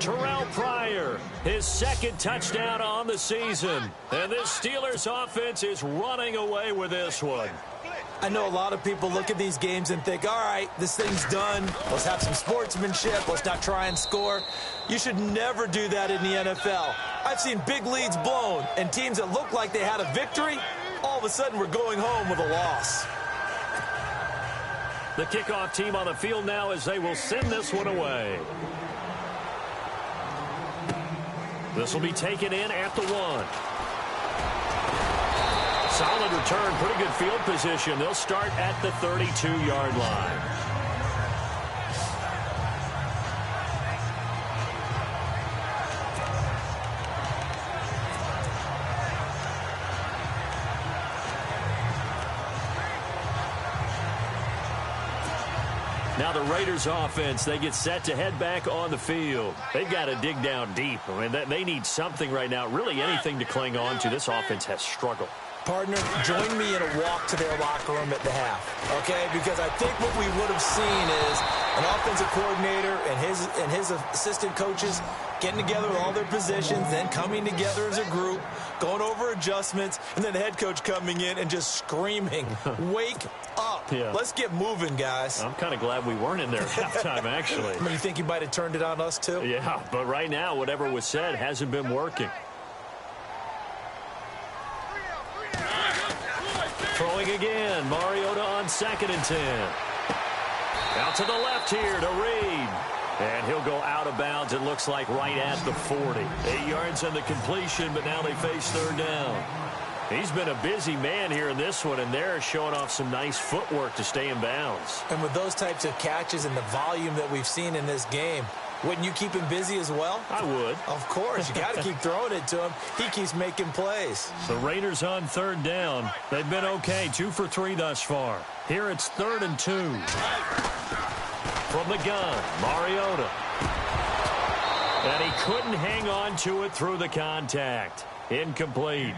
Terrell Pryor, his 2nd touchdown on the season. And this Steelers offense is running away with this one. I know a lot of people look at these games and think, all right, this thing's done. Let's have some sportsmanship. Let's not try and score. You should never do that in the NFL. I've seen big leads blown, and teams that look like they had a victory, all of a sudden we're going home with a loss. The kickoff team on the field now as they will send this one away. This will be taken in at the 1. Solid return, pretty good field position. They'll start at the 32-yard line. Now the Raiders offense, they get set to head back on the field. They've got to dig down deep. I mean, they need something right now, really anything to cling on to. This offense has struggled. Partner, join me in a walk to their locker room at the half, okay? Because I think what we would have seen is an offensive coordinator and his assistant coaches getting together with all their positions, then coming together as a group, going over adjustments, and then the head coach coming in and just screaming, wake up. Yeah. Let's get moving, guys. I'm kind of glad we weren't in there at halftime, actually. You think you might have turned it on us, too? Yeah, but right now, whatever was said hasn't been working. Throwing again, Mariota on 2nd and 10. Out to the left here to Reed. And he'll go out of bounds, it looks like, right at the 40. 8 yards on the completion, but now they face 3rd down. He's been a busy man here in this one, and they're showing off some nice footwork to stay in bounds. And with those types of catches and the volume that we've seen in this game, wouldn't you keep him busy as well? I would. Of course. You got to keep throwing it to him. He keeps making plays. The Raiders on 3rd down. They've been okay, 2 for 3 thus far. Here it's 3rd and 2. From the gun, Mariota. And he couldn't hang on to it through the contact. Incomplete.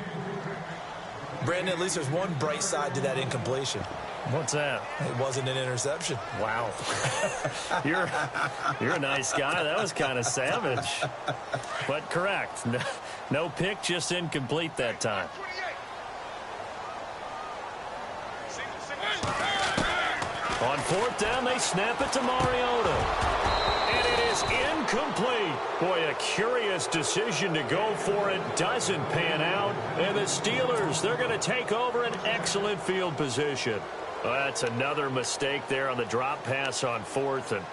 Brandon, at least there's one bright side to that incompletion. What's that? It wasn't an interception. Wow. You're a nice guy. That was kind of savage. But correct. No pick, just incomplete that time. On 4th down, they snap it to Mariota. And it is incomplete. Boy, a curious decision to go for it. Doesn't pan out. And the Steelers, they're going to take over an excellent field position. Well, that's another mistake there on the drop pass on fourth. And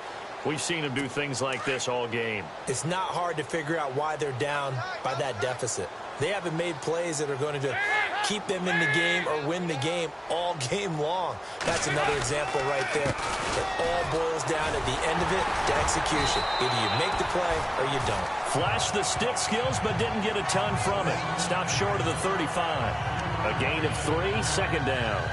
we've seen them do things like this all game. It's not hard to figure out why they're down by that deficit. They haven't made plays that are going to keep them in the game or win the game all game long. That's another example right there. It all boils down at the end of it to execution. Either you make the play or you don't. Flashed the stick skills, but didn't get a ton from it. Stopped short of the 35. A gain of 3, second down.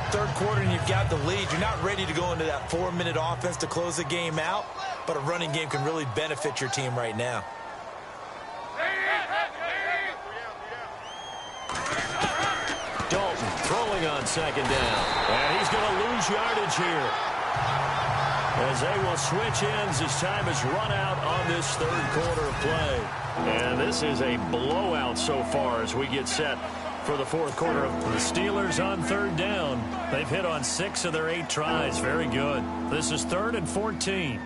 Third quarter and you've got the lead. You're not ready to go into that 4-minute offense to close the game out, but a running game can really benefit your team right now. Dalton throwing on second down. And he's going to lose yardage here, as they will switch ends as time has run out on this third quarter of play. And this is a blowout so far as we get set for the fourth quarter of the Steelers on third down. They've hit on 6 of their 8 tries. Very good. This is 3rd and 14.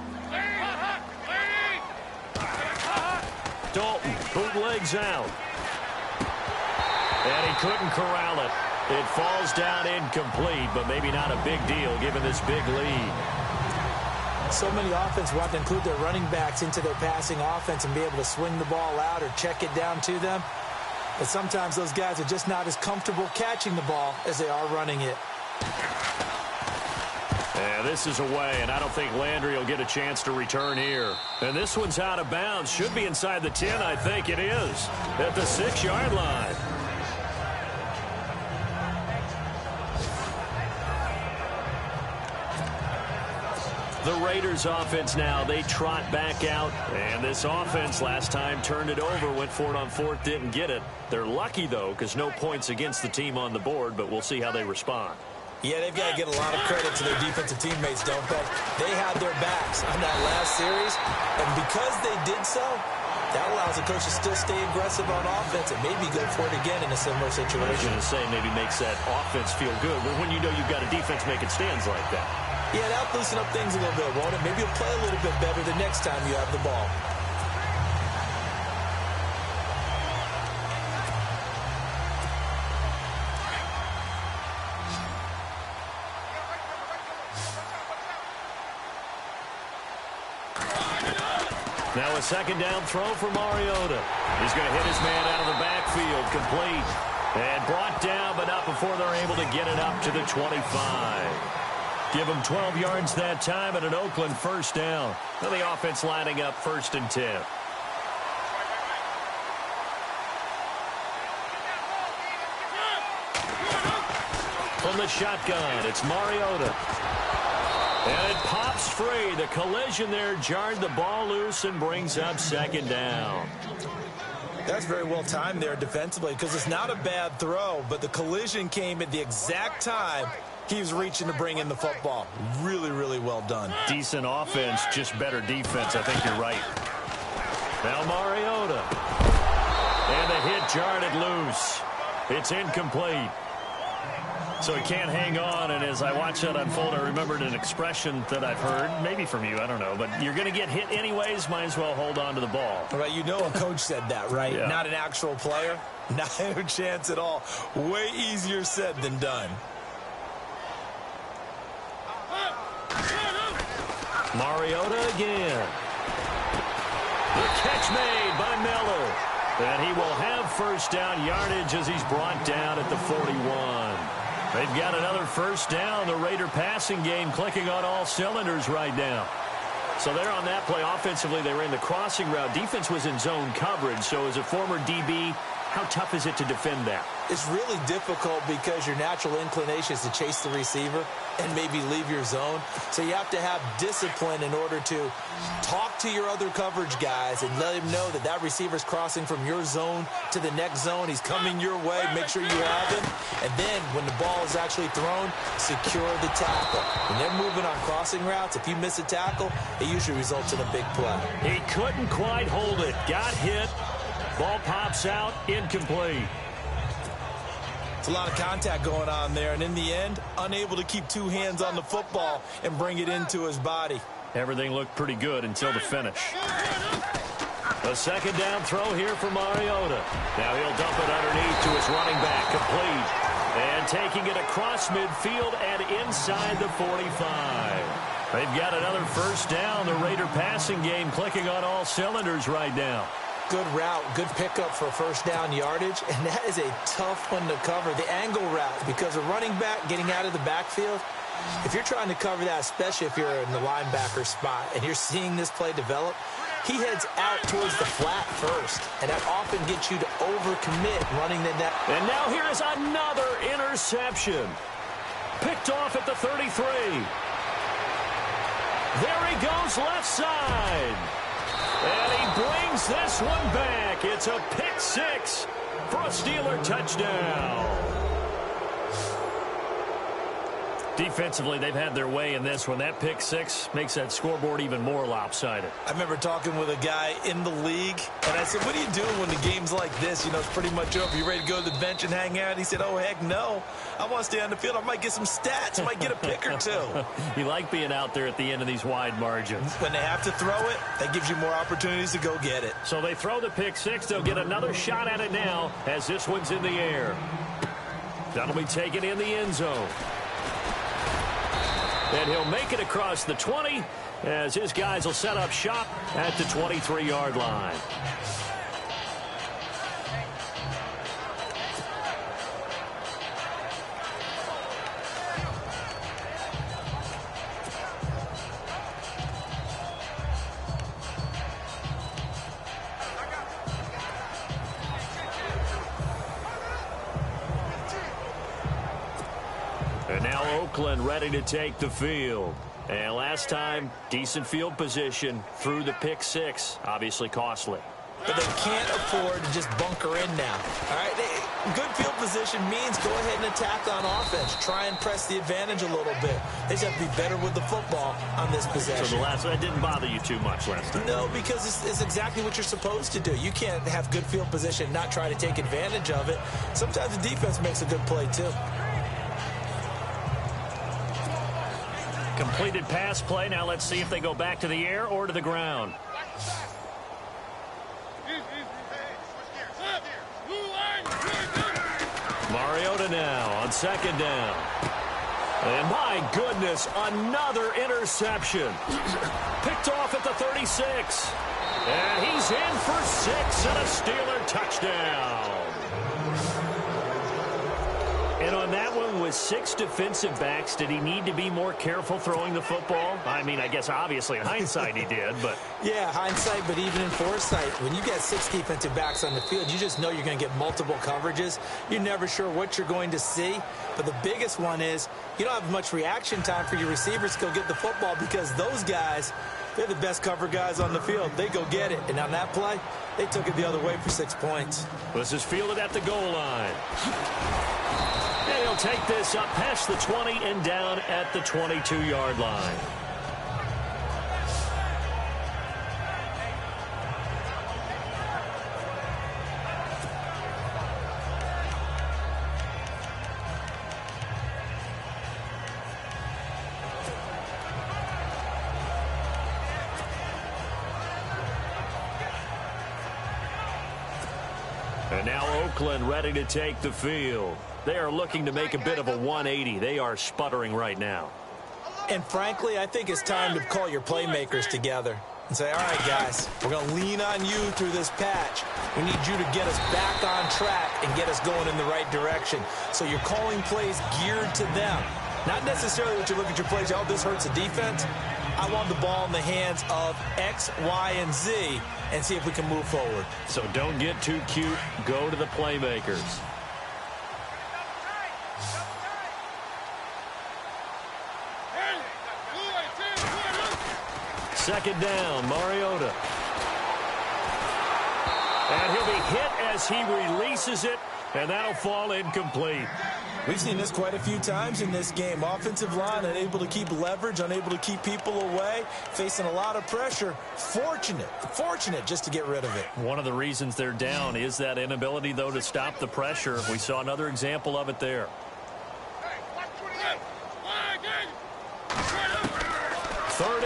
Dalton bootlegs out. And he couldn't corral it. It falls down incomplete, but maybe not a big deal given this big lead. So many offenses want to include their running backs into their passing offense and be able to swing the ball out or check it down to them. But sometimes those guys are just not as comfortable catching the ball as they are running it. And this is away, and I don't think Landry will get a chance to return here. And this one's out of bounds. Should be inside the 10, I think it is, at the 6-yard line. The Raiders offense now, they trot back out. And this offense last time turned it over, went for it on fourth, didn't get it. They're lucky, though, because no points against the team on the board, but we'll see how they respond. Yeah, they've got to get a lot of credit to their defensive teammates, don't they? They had their backs on that last series, and because they did so, that allows the coach to still stay aggressive on offense and maybe go for it again in a similar situation. I was going to say maybe makes that offense feel good, but when you know you've got a defense making stands like that. Yeah, that'll loosen up things a little bit, won't it? Maybe you'll play a little bit better the next time you have the ball. Now a second down throw for Mariota. He's going to hit his man out of the backfield, complete. And brought down, but not before they're able to get it up to the 25. Give them 12 yards that time and an Oakland first down. Now the offense lining up 1st and 10. From the shotgun, it's Mariota. And it pops free. The collision there jarred the ball loose and brings up second down. That's very well timed there defensively because it's not a bad throw, but the collision came at the exact time he was reaching to bring in the football. Really, really well done. Decent offense, just better defense. I think you're right. Now Mariota. And the hit jarred it loose. It's incomplete. So he can't hang on, and as I watch that unfold, I remembered an expression that I've heard, maybe from you, I don't know, but you're going to get hit anyways, might as well hold on to the ball. Right, you know a coach said that, right? Yeah. Not an actual player. Not a chance at all. Way easier said than done. Mariota again. The catch made by Miller. And he will have first down yardage as he's brought down at the 41. They've got another first down. The Raider passing game clicking on all cylinders right now. So they're on that play. Offensively, they ran the crossing route. Defense was in zone coverage. So as a former DB, how tough is it to defend that? It's really difficult because your natural inclination is to chase the receiver and maybe leave your zone. So you have to have discipline in order to talk to your other coverage guys and let him know that that receiver's crossing from your zone to the next zone. He's coming your way. Make sure you have him. And then when the ball is actually thrown, secure the tackle. When they're moving on crossing routes, if you miss a tackle, it usually results in a big play. He couldn't quite hold it. Got hit. Ball pops out. Incomplete. It's a lot of contact going on there, and in the end, unable to keep two hands on the football and bring it into his body. Everything looked pretty good until the finish. A second down throw here for Mariota. Now he'll dump it underneath to his running back, complete. And taking it across midfield and inside the 45. They've got another first down. The Raider passing game clicking on all cylinders right now. Good route, good pickup for first down yardage, and that is a tough one to cover. The angle route, because a running back getting out of the backfield, if you're trying to cover that, especially if you're in the linebacker spot and you're seeing this play develop, he heads out towards the flat first, and that often gets you to overcommit running the net. And now here is another interception. Picked off at the 33. There he goes left side. And he brings this one back. It's a pick six for a Steeler touchdown. Defensively, they've had their way in this one. That pick six makes that scoreboard even more lopsided. I remember talking with a guy in the league, and I said, what are you doing when the game's like this? You know, it's pretty much over. You ready to go to the bench and hang out? He said, oh, heck no. I want to stay on the field. I might get some stats. I might get a pick or two. You like being out there at the end of these wide margins. When they have to throw it, that gives you more opportunities to go get it. So they throw the pick six. They'll get another shot at it now as this one's in the air. That'll be taken in the end zone. And he'll make it across the 20 as his guys will set up shop at the 23-yard line. And now Oakland ready to take the field. And last time, decent field position through the pick six. Obviously costly. But they can't afford to just bunker in now. All right, good field position means go ahead and attack on offense. Try and press the advantage a little bit. They just have to be better with the football on this possession. So that didn't bother you too much last time? No, because it's exactly what you're supposed to do. You can't have good field position and not try to take advantage of it. Sometimes the defense makes a good play, too. Completed pass play. Now let's see if they go back to the air or to the ground. Mariota now on second down. And my goodness, another interception. Picked off at the 36. And he's in for 6 and a Steeler touchdown. And on that one, with 6 defensive backs, did he need to be more careful throwing the football? I mean, I guess obviously in hindsight he did, but... Yeah, hindsight, but even in foresight, when you got 6 defensive backs on the field, you just know you're going to get multiple coverages. You're never sure what you're going to see. But the biggest one is you don't have much reaction time for your receivers to go get the football because those guys, they're the best cover guys on the field. They go get it. And on that play, they took it the other way for 6 points. This is fielded at the goal line. And he'll take this up past the 20 and down at the 22-yard line. And now Oakland ready to take the field. They are looking to make a bit of a 180. They are sputtering right now. And frankly, I think it's time to call your playmakers together and say, all right, guys, we're going to lean on you through this patch. We need you to get us back on track and get us going in the right direction. So you're calling plays geared to them. Not necessarily what you look at your plays, oh, this hurts the defense. I want the ball in the hands of X, Y, and Z and see if we can move forward. So don't get too cute. Go to the playmakers. Second down, Mariota. And he'll be hit as he releases it, and that'll fall incomplete. We've seen this quite a few times in this game. Offensive line unable to keep leverage, unable to keep people away, facing a lot of pressure. Fortunate just to get rid of it. One of the reasons they're down is that inability, though, to stop the pressure. We saw another example of it there.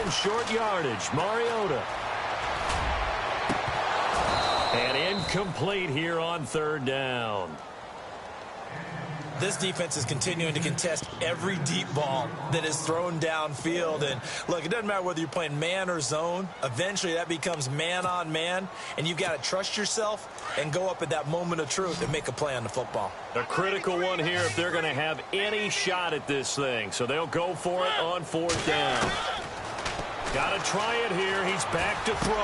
some short yardage. Mariota. And incomplete here on third down. This defense is continuing to contest every deep ball that is thrown downfield. And, look, it doesn't matter whether you're playing man or zone. Eventually, that becomes man-on-man, and you've got to trust yourself and go up at that moment of truth and make a play on the football. A critical one here if they're going to have any shot at this thing. So they'll go for it on fourth down. Got to try it here. He's back to throw.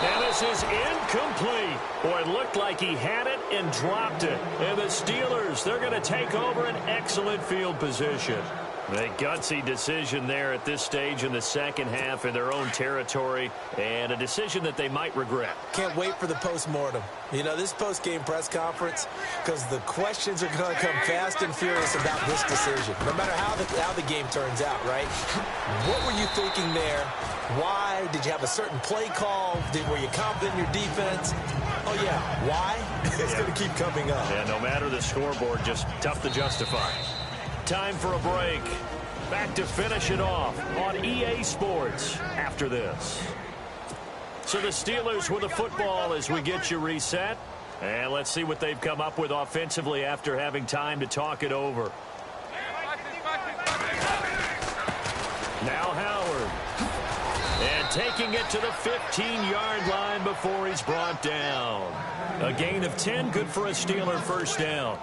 And this is incomplete. Boy, it looked like he had it and dropped it. And the Steelers, they're going to take over an excellent field position. A gutsy decision there at this stage in the second half in their own territory, and a decision that they might regret. Can't wait for the postmortem. You know, this post-game press conference, because the questions are going to come fast and furious about this decision, no matter how the game turns out, right? What were you thinking there? Why? Did you have a certain play call? Were you confident in your defense? Oh, yeah. Why? It's going to keep coming up. Yeah, no matter the scoreboard, just tough to justify. Time for a break. Back to finish it off on EA Sports after this. So the Steelers with the football as we get you reset. And let's see what they've come up with offensively after having time to talk it over. Now Howard. And taking it to the 15-yard line before he's brought down. A gain of 10, good for a Steeler first down.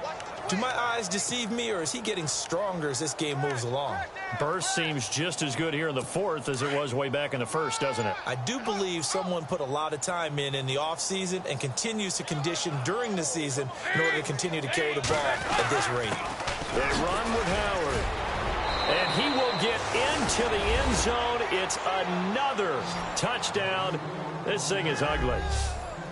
Do my eyes deceive me, or is he getting stronger as this game moves along? Burst seems just as good here in the fourth as it was way back in the first, doesn't it? I do believe someone put a lot of time in the offseason and continues to condition during the season in order to continue to carry the ball at this rate. They run with Howard. And he will get into the end zone. It's another touchdown. This thing is ugly.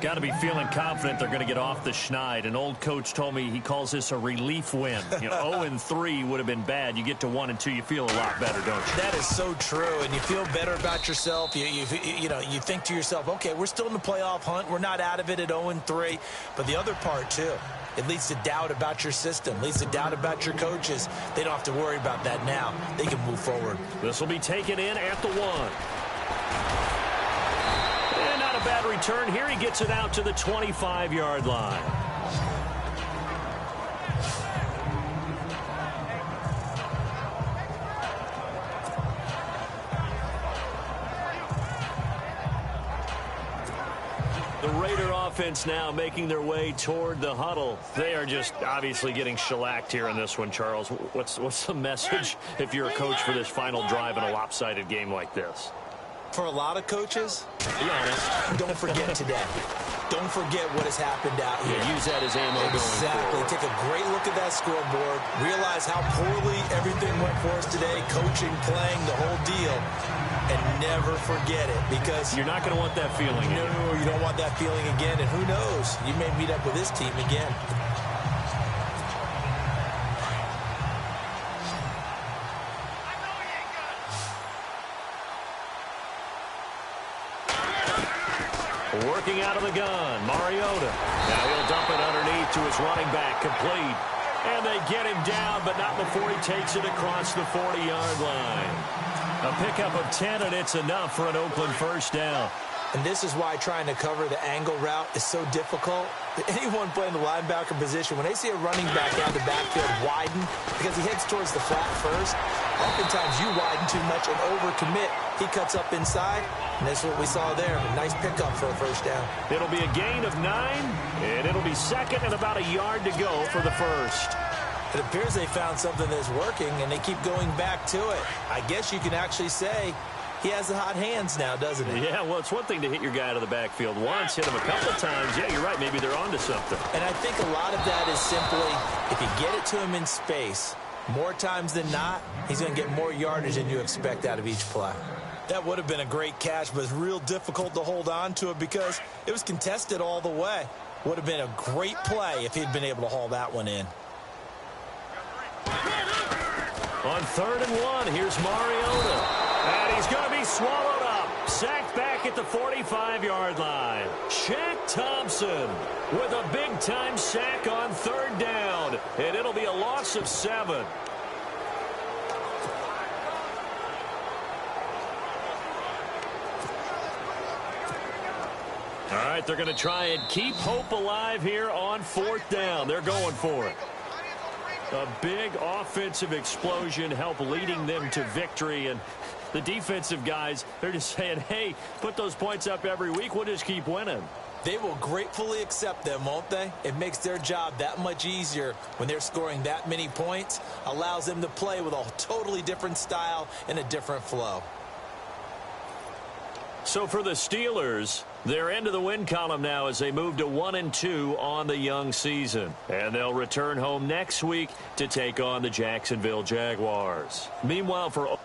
Got to be feeling confident they're going to get off the schneid. An old coach told me he calls this a relief win. You know, 0-3 would have been bad. You get to 1-2, you feel a lot better, don't you? That is so true, and you feel better about yourself. You think to yourself, okay, we're still in the playoff hunt. We're not out of it at 0-3. But the other part, too, it leads to doubt about your system, leads to doubt about your coaches. They don't have to worry about that now. They can move forward. This will be taken in at the 1. Bad return here. He gets it out to the 25-yard line. The Raider offense now making their way toward the huddle. They are just obviously getting shellacked here in this one, Charles. What's the message if you're a coach for this final drive in a lopsided game like this? For a lot of coaches, be honest, don't forget today. Don't forget what has happened out here. Yeah, use that as ammo going forward. Take a great look at that scoreboard. Realize how poorly everything went for us today. Coaching, playing, the whole deal. And never forget it, because you're not going to want that feeling again. No, you don't want that feeling again. And who knows? You may meet up with this team again. Working out of the gun, Mariota. Now he'll dump it underneath to his running back, complete. And they get him down, but not before he takes it across the 40-yard line. A pickup of 10, and it's enough for an Oakland first down. And this is why trying to cover the angle route is so difficult. Anyone playing the linebacker position, when they see a running back out the backfield widen, because he heads towards the flat first, oftentimes you widen too much and overcommit. He cuts up inside, and that's what we saw there. A nice pickup for a first down. It'll be a gain of 9, and it'll be second and about a yard to go for the first. It appears they found something that's working, and they keep going back to it. I guess you can actually say he has the hot hands now, doesn't he? Yeah, well, it's one thing to hit your guy out of the backfield once, hit him a couple of times. Yeah, you're right. Maybe they're onto something. And I think a lot of that is simply, if you get it to him in space, more times than not, he's going to get more yardage than you expect out of each play. That would have been a great catch, but it's real difficult to hold on to it because it was contested all the way. Would have been a great play if he'd been able to haul that one in. On 3rd and 1, here's Mariota. And he's going to be swallowed up. Sacked back at the 45-yard line. Shaq Thompson with a big-time sack on 3rd down. And it'll be a loss of 7. All right, they're going to try and keep hope alive here on 4th down. They're going for it. A big offensive explosion helped leading them to victory. And the defensive guys, they're just saying, hey, put those points up every week. We'll just keep winning. They will gratefully accept them, won't they? It makes their job that much easier when they're scoring that many points. Allows them to play with a totally different style and a different flow. So for the Steelers, they're into the win column now as they move to 1-2 on the young season. And they'll return home next week to take on the Jacksonville Jaguars. Meanwhile, for